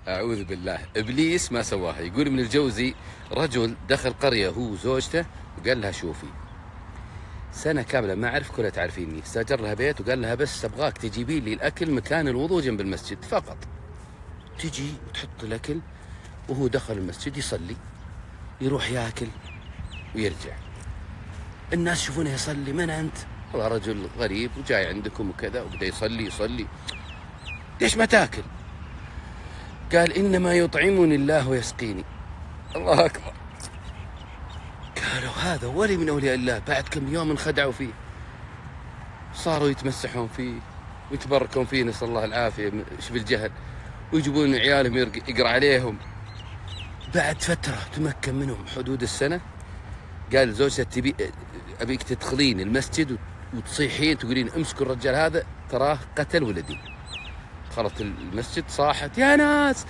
أعوذ بالله، إبليس ما سواها. يقول ابن الجوزي رجل دخل قرية هو وزوجته وقال لها شوفي، سنة كاملة ما أعرف كلها تعرفيني، استأجر لها بيت وقال لها بس أبغاك تجيبين لي الأكل مكان الوضوء جنب المسجد فقط. تجي وتحط الأكل وهو دخل المسجد يصلي، يروح ياكل ويرجع. الناس يشوفونه يصلي، من أنت؟ والله رجل غريب وجاي عندكم وكذا، وبدأ يصلي. ليش ما تاكل؟ قال إنما يطعمني الله ويسقيني. الله أكبر. قالوا هذا ولي من أولياء الله. بعد كم يوم انخدعوا فيه، صاروا يتمسحون فيه ويتبركون فيه، نسأل الله العافية بالجهل، ويجيبون عيالهم يقرأ عليهم. بعد فترة تمكن منهم حدود السنة، قال زوجته أبيك تدخلين المسجد وتصيحين تقولين امسكوا الرجال هذا تراه قتل ولدي. دخلت المسجد صاحت يا ناس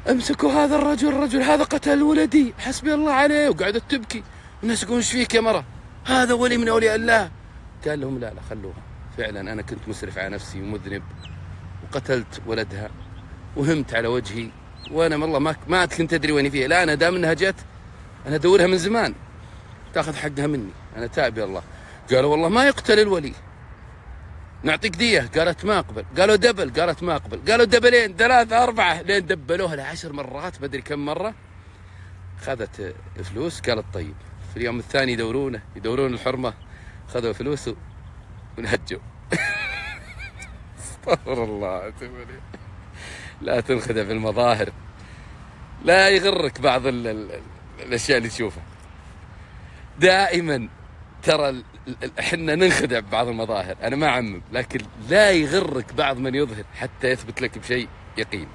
امسكوا هذا الرجل هذا قتل ولدي، حسبي الله عليه. وقعدت تبكي، الناس يقولون ايش فيك يا مرة، هذا ولي من اولياء الله. قال لهم لا خلوها، فعلا انا كنت مسرف على نفسي ومذنب وقتلت ولدها وهمت على وجهي، وانا والله ما كنت ادري وين فيها. لا انا دام انها جت انا ادورها من زمان تاخذ حقها مني، انا تائب يا الله. قالوا والله ما يقتل الولي، نعطيك دية. قالت ما اقبل. قالوا دبل. قالت ما اقبل. قالوا دبلين 3 4 لين دبلوها ل10 مرات ما ادري كم مرة. خذت فلوس. قالت طيب. في اليوم الثاني يدورون الحرمة، خذوا فلوس ونهجوا. استغفر الله. لا تنخدع في المظاهر، لا يغرك بعض الاشياء اللي تشوفها. دائما ترى احنا ننخدع ببعض المظاهر، انا ما اعمم، لكن لا يغرك بعض من يظهر حتى يثبت لك بشيء يقين.